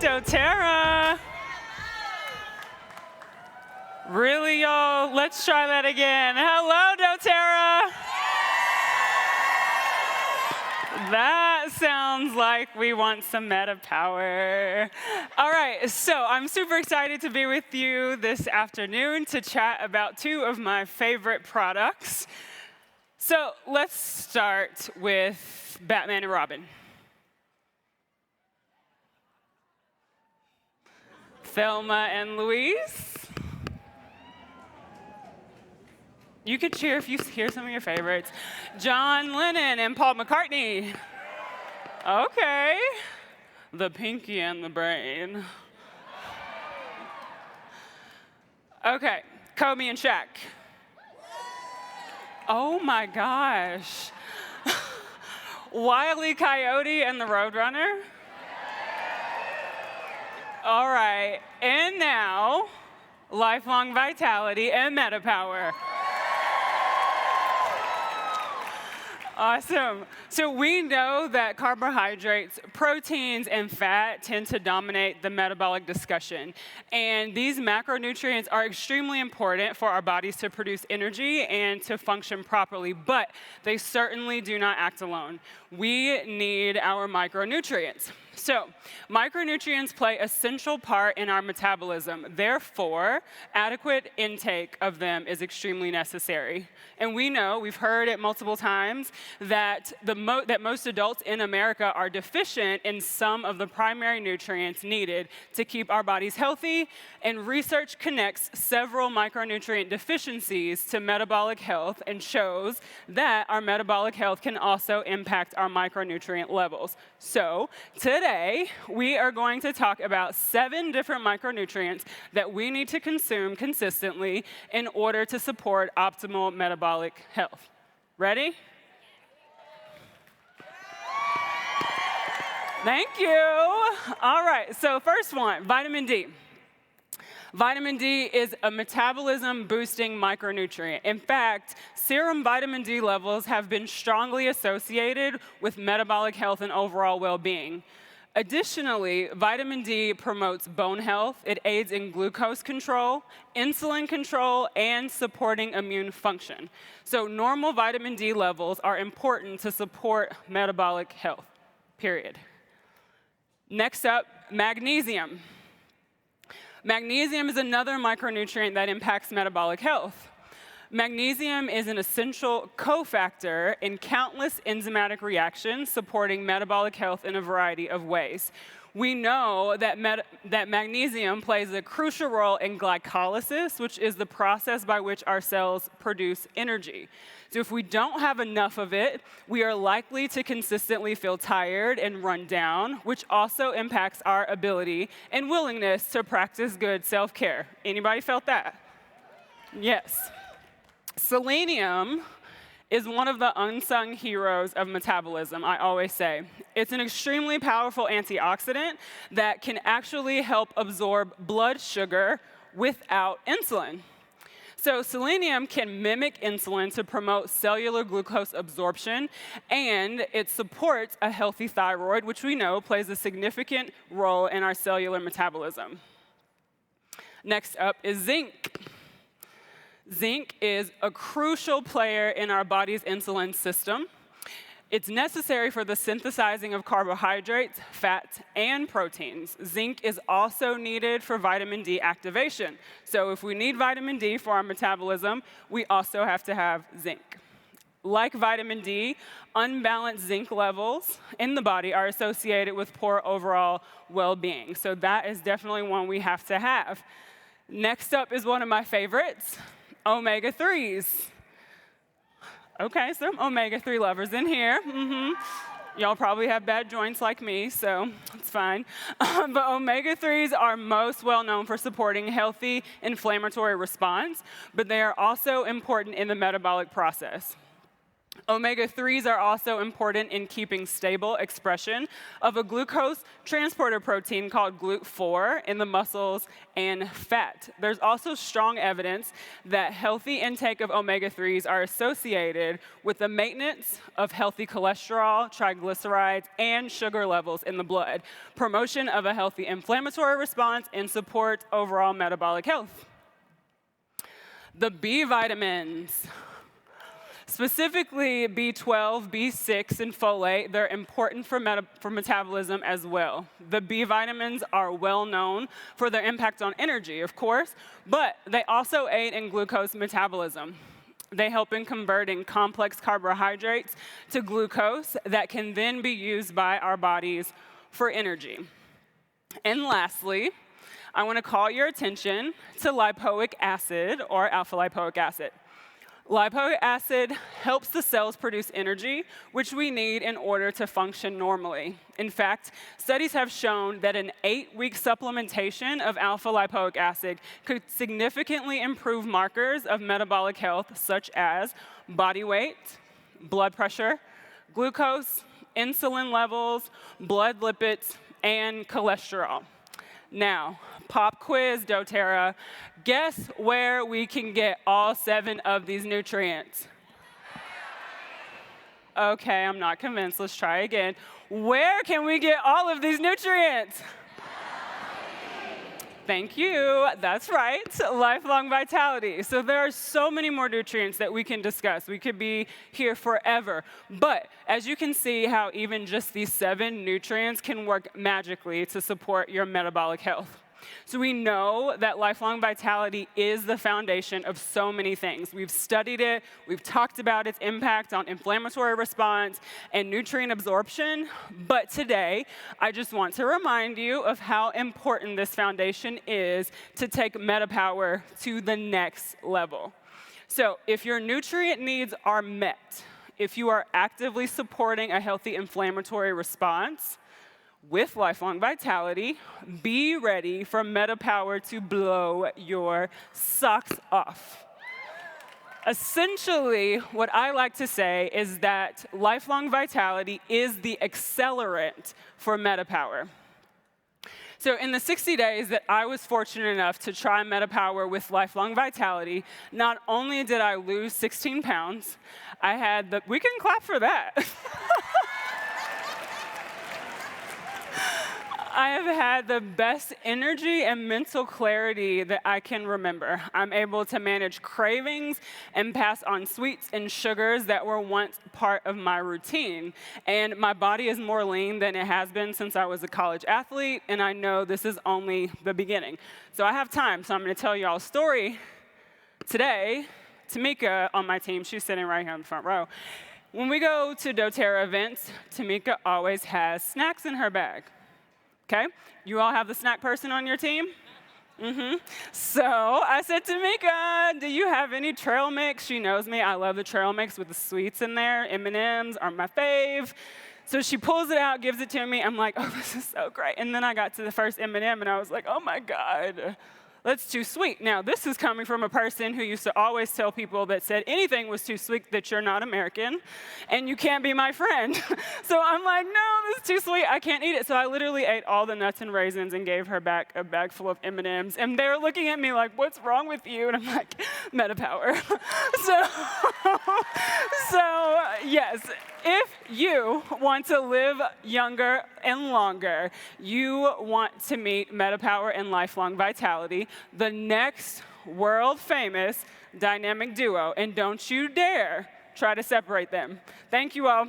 doTERRA. Really, y'all? Let's try that again. Hello, doTERRA. That sounds like we want some MetaPWR. All right, so I'm super excited to be with you this afternoon to chat about two of my favorite products. So let's start with Batman and Robin. Thelma and Louise. You could cheer if you hear some of your favorites. John Lennon and Paul McCartney. Okay. The Pinky and the Brain. Okay, Kobe and Shaq. Oh my gosh. Wile E. Coyote and the Roadrunner. All right, and now, Lifelong Vitality and MetaPWR. Awesome. So we know that carbohydrates, proteins, and fat tend to dominate the metabolic discussion. And these macronutrients are extremely important for our bodies to produce energy and to function properly, but they certainly do not act alone. We need our micronutrients. So, micronutrients play a central part in our metabolism. Therefore, adequate intake of them is extremely necessary. And we know, we've heard it multiple times, that most adults in America are deficient in some of the primary nutrients needed to keep our bodies healthy, and research connects several micronutrient deficiencies to metabolic health and shows that our metabolic health can also impact our micronutrient levels. So, today, we are going to talk about 7 different micronutrients that we need to consume consistently in order to support optimal metabolic health. Ready? Thank you. All right, so first one, vitamin D. Vitamin D is a metabolism-boosting micronutrient. In fact, serum vitamin D levels have been strongly associated with metabolic health and overall well-being. Additionally, vitamin D promotes bone health. It aids in glucose control, insulin control, and supporting immune function. So normal vitamin D levels are important to support metabolic health, period. Next up, magnesium. Magnesium is another micronutrient that impacts metabolic health. Magnesium is an essential cofactor in countless enzymatic reactions supporting metabolic health in a variety of ways. We know that magnesium plays a crucial role in glycolysis, which is the process by which our cells produce energy. So if we don't have enough of it, we are likely to consistently feel tired and run down, which also impacts our ability and willingness to practice good self-care. Anybody felt that? Yes. Selenium is one of the unsung heroes of metabolism, I always say. It's an extremely powerful antioxidant that can actually help absorb blood sugar without insulin. So selenium can mimic insulin to promote cellular glucose absorption, and it supports a healthy thyroid, which we know plays a significant role in our cellular metabolism. Next up is zinc. Zinc is a crucial player in our body's insulin system. It's necessary for the synthesizing of carbohydrates, fats, and proteins. Zinc is also needed for vitamin D activation. So if we need vitamin D for our metabolism, we also have to have zinc. Like vitamin D, unbalanced zinc levels in the body are associated with poor overall well-being. So that is definitely one we have to have. Next up is one of my favorites, omega-3s. Okay, some omega-3 lovers in here. Y'all probably have bad joints like me, so it's fine. But omega-3s are most well known for supporting healthy inflammatory response, but they are also important in the metabolic process. Omega-3s are also important in keeping stable expression of a glucose transporter protein called GLUT4 in the muscles and fat. There's also strong evidence that healthy intake of omega-3s are associated with the maintenance of healthy cholesterol, triglycerides, and sugar levels in the blood, promotion of a healthy inflammatory response, and support overall metabolic health. The B vitamins. Specifically, B12, B6, and folate, they're important for metabolism as well. The B vitamins are well known for their impact on energy, of course, but they also aid in glucose metabolism. They help in converting complex carbohydrates to glucose that can then be used by our bodies for energy. And lastly, I want to call your attention to lipoic acid or alpha-lipoic acid. Lipoic acid helps the cells produce energy, which we need in order to function normally. In fact, studies have shown that an 8-week supplementation of alpha-lipoic acid could significantly improve markers of metabolic health, such as body weight, blood pressure, glucose, insulin levels, blood lipids, and cholesterol. Now, pop quiz, doTERRA. Guess where we can get all 7 of these nutrients? Okay, I'm not convinced. Let's try again. Where can we get all of these nutrients? Thank you. That's right. Lifelong vitality. So there are so many more nutrients that we can discuss. We could be here forever. But as you can see how even just these 7 nutrients can work magically to support your metabolic health. So we know that lifelong vitality is the foundation of so many things. We've studied it, we've talked about its impact on inflammatory response and nutrient absorption, but today I just want to remind you of how important this foundation is to take MetaPWR to the next level. So if your nutrient needs are met, if you are actively supporting a healthy inflammatory response, with lifelong vitality, be ready for MetaPWR to blow your socks off. Essentially, what I like to say is that lifelong vitality is the accelerant for MetaPWR. So in the 60 days that I was fortunate enough to try MetaPWR with lifelong vitality, not only did I lose 16 pounds, I had the, we can clap for that. I have had the best energy and mental clarity that I can remember. I'm able to manage cravings and pass on sweets and sugars that were once part of my routine. And my body is more lean than it has been since I was a college athlete, and I know this is only the beginning. So I have time, so I'm going to tell you all a story. Today, Tamika on my team, she's sitting right here in the front row. When we go to doTERRA events, Tamika always has snacks in her bag. Okay? You all have the snack person on your team? So I said, Tamika, do you have any trail mix? She knows me. I love the trail mix with the sweets in there. M&Ms are my fave. So she pulls it out, gives it to me. I'm like, oh, this is so great. And then I got to the first M&M, and I was like, oh, my God. That's too sweet. Now, this is coming from a person who used to always tell people that said anything was too sweet that you're not American and you can't be my friend. So I'm like, no, this is too sweet. I can't eat it. So I literally ate all the nuts and raisins and gave her back a bag full of M&Ms. And they were looking at me like, what's wrong with you? And I'm like, MetaPWR. So yes, if you want to live younger and longer, you want to meet MetaPWR and lifelong vitality, the next world-famous dynamic duo. And don't you dare try to separate them. Thank you all.